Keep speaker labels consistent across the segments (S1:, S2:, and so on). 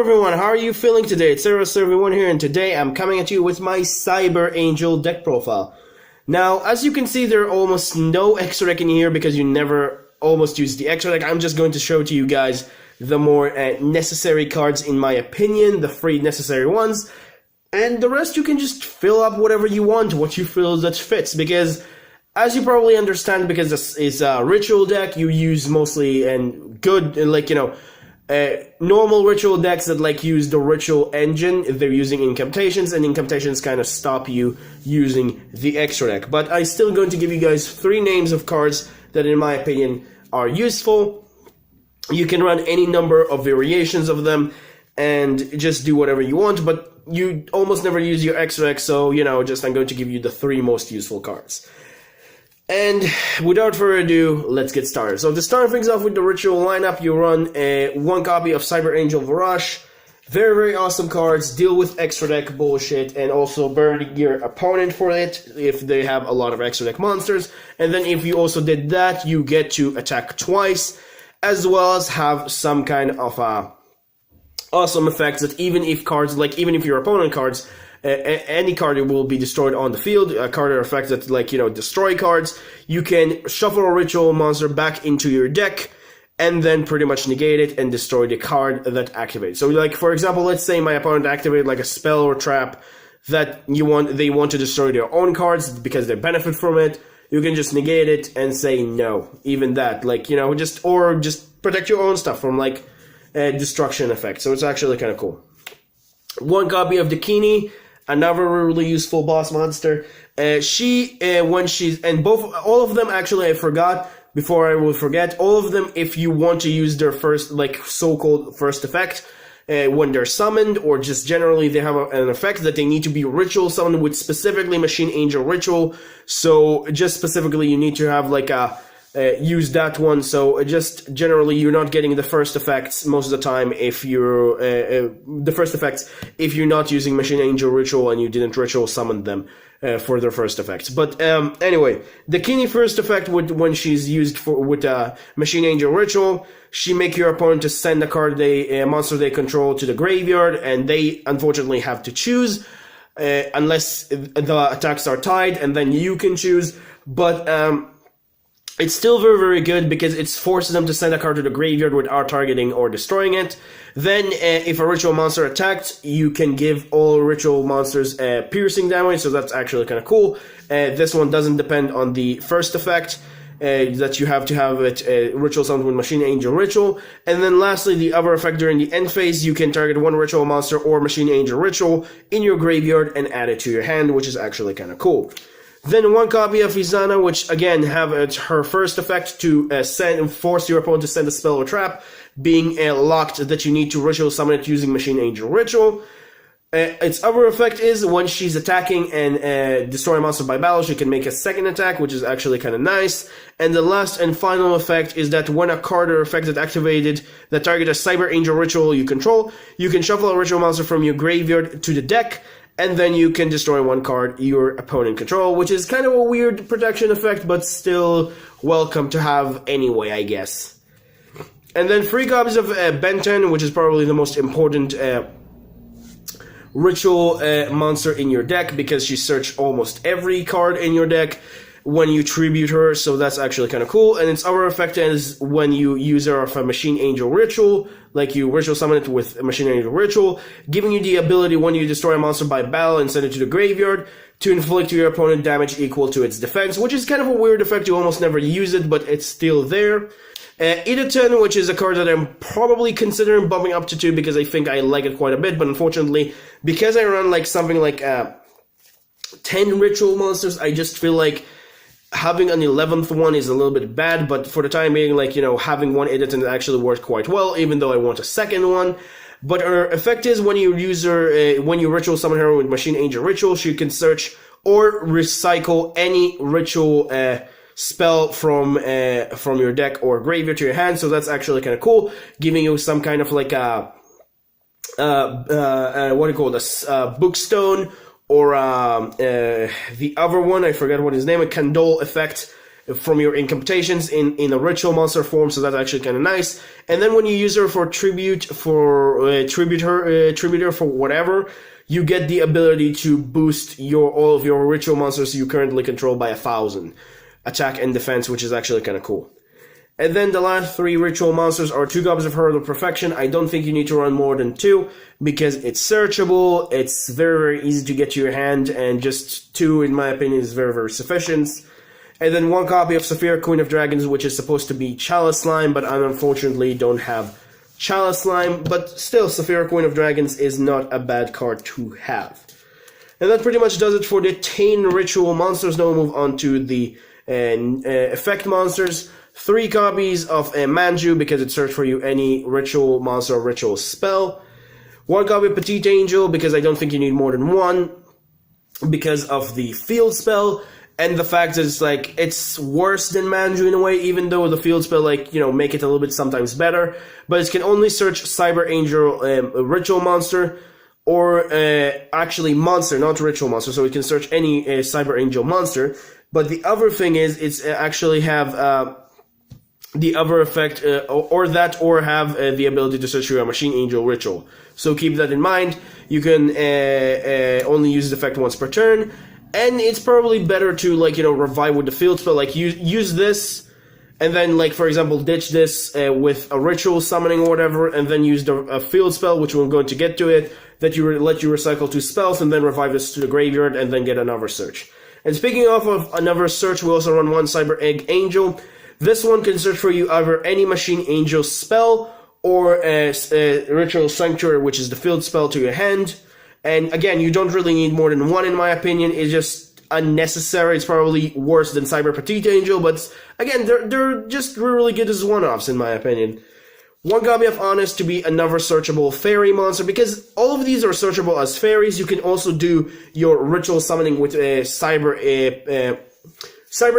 S1: everyone, how are you feeling today? It's Everyone here, and today I'm coming at you with my Cyber Angel deck profile. Now, as you can see, there are almost no extra deck in here because you never almost use the extra deck. I'm just going to show to you guys the more necessary cards in my opinion, the 3 necessary ones, and the rest you can just fill up whatever you want, what you feel that fits, because as you probably understand, because this is a ritual deck, you use mostly normal ritual decks that use the ritual engine. They're using incantations, and incantations kind of stop you using the extra deck. But I'm still going to give you guys 3 names of cards that in my opinion are useful. You can run any number of variations of them and just do whatever you want, but you almost never use your extra deck, so I'm going to give you the 3 most useful cards. And without further ado, let's get started. So to start things off with the ritual lineup, you run 1 copy of Cyber Angel Varash. Very, very awesome cards. Deal with extra deck bullshit and also burn your opponent for it if they have a lot of extra deck monsters. And then if you also did that, you get to attack twice, as well as have some kind of awesome effects that even if your opponent cards, any card will be destroyed on the field, a card or effect that destroy cards, you can shuffle a ritual monster back into your deck and then pretty much negate it and destroy the card that activates. So for example, let's say my opponent activated a spell or trap that they want to destroy their own cards because they benefit from it. You can just negate it and say no. Even that, just protect your own stuff from destruction effect. So it's actually kind of cool. 1 copy of Dakini, another really useful boss monster. All of them actually, I forgot, before I will forget, all of them, if you want to use their first, so-called first effect, when they're summoned, or just generally they have an effect that they need to be ritual summoned with specifically Machine Angel Ritual, so just specifically you need to have use that one. So just generally you're not getting the first effects most of the time if you're not using Machine Angel Ritual and you didn't ritual summon them for their first effects. But anyway, the Kini first effect when she's used with Machine Angel Ritual, she make your opponent to send a monster they control to the graveyard, and they unfortunately have to choose unless the attacks are tied, and then you can choose. But it's still very, very good because it forces them to send a card to the graveyard without targeting or destroying it. Then, if a ritual monster attacked, you can give all ritual monsters piercing damage, so that's actually kind of cool. This one doesn't depend on the first effect, that you have to have it ritual summoned with Machine Angel Ritual. And then lastly, the other effect during the end phase, you can target 1 ritual monster or Machine Angel Ritual in your graveyard and add it to your hand, which is actually kind of cool. Then 1 copy of Izana, which again have her first effect to force your opponent to send a spell or trap, being locked that you need to ritual summon it using Machine Angel Ritual. Its other effect is when she's attacking and destroy a monster by battle, she can make a second attack, which is actually kind of nice. And the last and final effect is that when a card or effect is activated that target a Cyber Angel Ritual you control, you can shuffle a ritual monster from your graveyard to the deck, and then you can destroy 1 card your opponent control, which is kind of a weird protection effect, but still welcome to have anyway, I guess. And then 3 copies of Benten, which is probably the most important ritual monster in your deck, because she searched almost every card in your deck when you tribute her, so that's actually kind of cool. And its other effect is when you use her of a Machine Angel Ritual, you ritual summon it with a Machine Angel Ritual, giving you the ability when you destroy a monster by battle and send it to the graveyard to inflict to your opponent damage equal to its defense, which is kind of a weird effect. You almost never use it, but it's still there. Iduten, which is a card that I'm probably considering bumping up to 2 because I think I like it quite a bit, but unfortunately, because I run something like 10 ritual monsters, I just feel like having an 11th one is a little bit bad, but for the time being, having 1 Iduten actually worked quite well, even though I want a second one. But her effect is when you use her, when you ritual summon her with Machine Angel Ritual, she can search or recycle any ritual spell from your deck or graveyard to your hand, so that's actually kind of cool, giving you some kind of bookstone, or the other one, I forgot what his name, a Candole effect from your incantations in a ritual monster form, so that's actually kind of nice. And then when you use her for tributor for whatever, you get the ability to boost all of your ritual monsters you currently control by 1,000 attack and defense, which is actually kind of cool. And then the last 3 ritual monsters are 2 copies of Herald of Perfection. I don't think you need to run more than 2, because it's searchable, it's very, very easy to get to your hand, and just 2, in my opinion, is very, very sufficient. And then 1 copy of Saphira, Queen of Dragons, which is supposed to be Chalice Slime, but I unfortunately don't have Chalice Slime. But still, Saphira, Queen of Dragons is not a bad card to have. And that pretty much does it for the 10 ritual monsters. Now we'll move on to the effect monsters. 3 copies of Manju, because it searched for you any ritual monster or ritual spell. 1 copy of Petite Angel, because I don't think you need more than 1, because of the field spell, and the fact that it's worse than Manju in a way, even though the field spell, make it a little bit sometimes better. But it can only search Cyber Angel ritual monster, or actually monster, not ritual monster, so it can search any Cyber Angel monster. But the other thing is, it's actually have the other effect, or have the ability to search your Machine Angel ritual. So keep that in mind. You can only use the effect once per turn, and it's probably better to revive with the field spell. Use this, and then for example ditch this with a ritual summoning or whatever, and then use a field spell, which we're going to get to it, that let you recycle 2 spells, and then revive this to the graveyard, and then get another search. And speaking of another search, we also run 1 Cyber Egg Angel. This one can search for you either any Machine Angel spell or a Ritual Sanctuary, which is the field spell, to your hand. And again, you don't really need more than 1 in my opinion. It's just unnecessary. It's probably worse than Cyber Petite Angel, but again, they're just really good as one-offs in my opinion. 1 copy of Honest to be another searchable fairy monster, because all of these are searchable as fairies. You can also do your ritual summoning with Cyber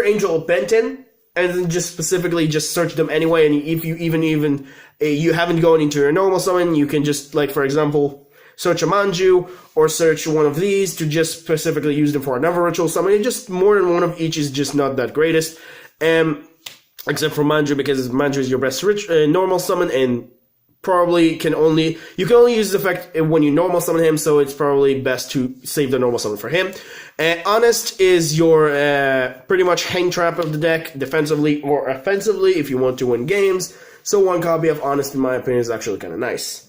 S1: Angel Benton, and then just specifically just search them anyway. And if you even you haven't gone into your normal summon, you can just, for example, search a Manju or search one of these to just specifically use them for another ritual summon. It's just more than 1 of each is just not that greatest. Except for Manju, because Manju is your best normal summon, and probably you can only use the effect when you normal summon him, so it's probably best to save the normal summon for him. Honest is your pretty much hang trap of the deck, defensively or offensively, if you want to win games. So 1 copy of Honest, in my opinion, is actually kind of nice.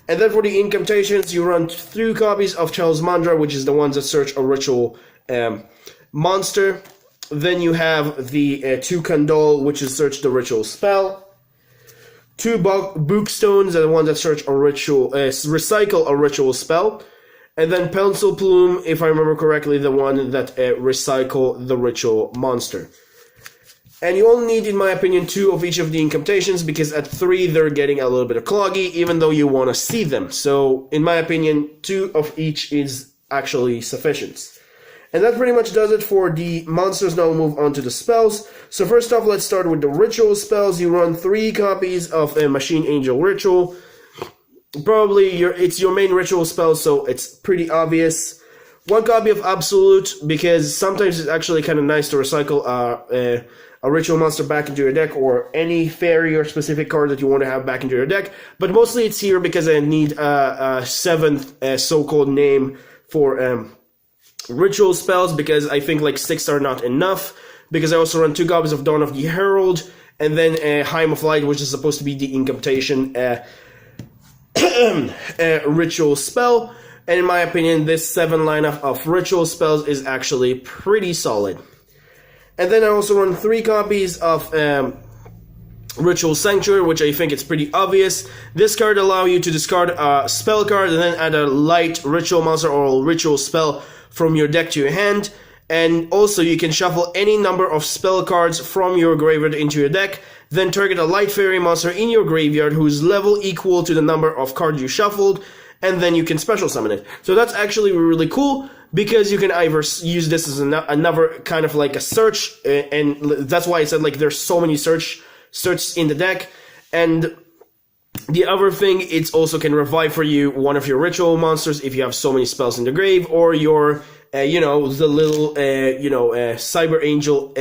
S1: And then for the incantations, you run 2 copies of Charles Mandra, which is the ones that search a ritual monster. Then you have the 2 Kandol, which is search the ritual spell. 2 Bookstones are the ones that search a ritual, recycle a ritual spell. And then Pencil Plume, if I remember correctly, the one that recycle the ritual monster. And you only need, in my opinion, 2 of each of the incantations, because at 3 they're getting a little bit of cloggy, even though you want to see them. So, in my opinion, 2 of each is actually sufficient. And that pretty much does it for the monsters. Now we'll move on to the spells. So first off, let's start with the ritual spells. You run 3 copies of a Machine Angel Ritual. Probably it's your main ritual spell, so it's pretty obvious. 1 copy of Absolute, because sometimes it's actually kind of nice to recycle a ritual monster back into your deck, or any fairy or specific card that you want to have back into your deck. But mostly it's here because I need a 7th so-called name for ritual spells, because I think 6 are not enough, because I also run 2 copies of Dawn of the Herald, and then Heim of Light, which is supposed to be the incantation ritual spell. And in my opinion, this 7 lineup of ritual spells is actually pretty solid. And then I also run 3 copies of Ritual Sanctuary, which I think it's pretty obvious. This card allows you to discard a spell card and then add a light ritual monster or ritual spell from your deck to your hand. And also you can shuffle any number of spell cards from your graveyard into your deck, then target a light fairy monster in your graveyard whose level equal to the number of cards you shuffled, and then you can special summon it. So that's actually really cool, because you can either use this as another kind of a search, and that's why I said there's so many searches in the deck. And the other thing, it also can revive for you one of your ritual monsters if you have so many spells in the grave, or your the little Cyber Angel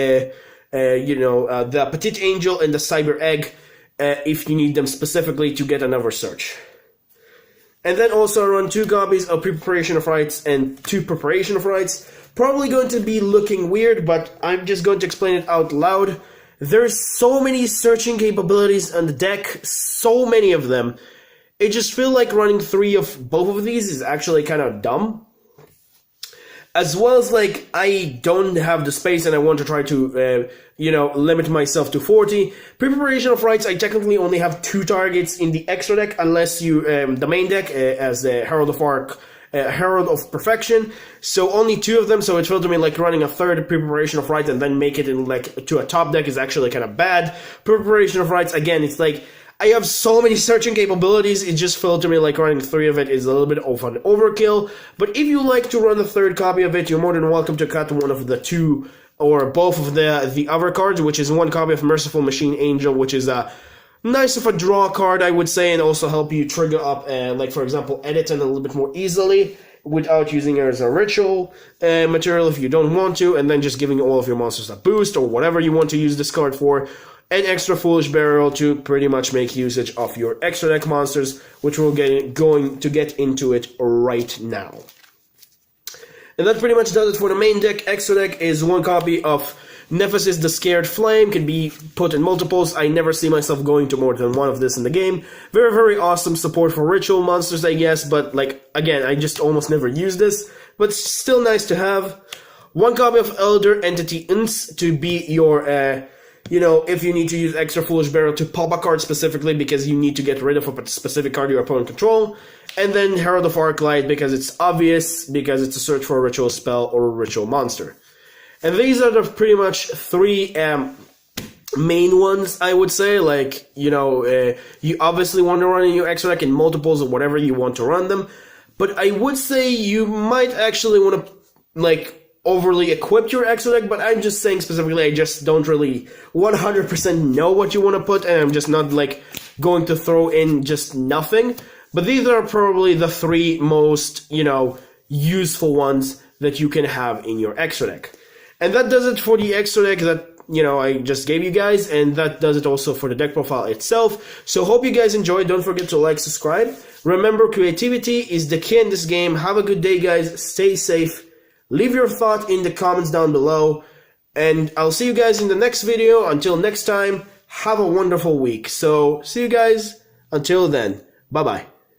S1: the Petite Angel and the Cyber Egg, if you need them specifically to get another search. And then also I run 2 copies of Pre-Preparation of Rights and 2 Preparation of Rights. Probably going to be looking weird, but I'm just going to explain it out loud. There's so many searching capabilities on the deck, so many of them. It just feels like running 3 of both of these is actually kind of dumb. As well as, like, I don't have the space and I want to try to, limit myself to 40. Pre-Preparation of Rights, I technically only have 2 targets in the extra deck, unless you, the main deck, as the Herald of Arc, Herald of Perfection. So only 2 of them, so it felt to me like running a 3rd Pre-Preparation of Rights and then make it in, like, to a top deck is actually kind of bad. Preparation of Rights, again, it's like, I have so many searching capabilities, it just felt to me like running 3 of it is a little bit of an overkill. But if you like to run a 3rd copy of it, you're more than welcome to cut one of the 2 or both of the other cards, which is 1 copy of Merciful Machine Angel, which is a nice of a draw card, I would say, and also help you trigger up, like for example, Edit a little bit more easily without using it as a ritual material if you don't want to, and then just giving all of your monsters a boost or whatever you want to use this card for. An extra Foolish Burial to pretty much make usage of your extra deck monsters, which we're going to get into it right now. And that pretty much does it for the main deck. Extra deck is 1 copy of Nephesis the Scared Flame, can be put in multiples. I never see myself going to more than 1 of this in the game. Very, very awesome support for ritual monsters, I guess, but like, again, I just almost never use this, but still nice to have. 1 copy of Elder Entity Ints to be your, if you need to use extra Foolish Burial to pop a card specifically because you need to get rid of a specific card your opponent control. And then Herald of Arclight because it's obvious, because it's a search for a ritual spell or a ritual monster. And these are the pretty much 3 main ones, I would say. Like, you obviously want to run in your extra deck in multiples or whatever you want to run them. But I would say you might actually want to, like, overly equip your extra deck, but I'm just saying specifically I just don't really 100% know what you want to put, and I'm just not, like, going to throw in just nothing. But these are probably the 3 most, useful ones that you can have in your extra deck. And that does it for the extra deck that, I just gave you guys, and that does it also for the deck profile itself. So hope you guys enjoyed. Don't forget to like, subscribe. Remember, creativity is the key in this game. Have a good day, guys. Stay safe. Leave your thought in the comments down below, and I'll see you guys in the next video. Until next time, have a wonderful week. So, see you guys. Until then, bye-bye.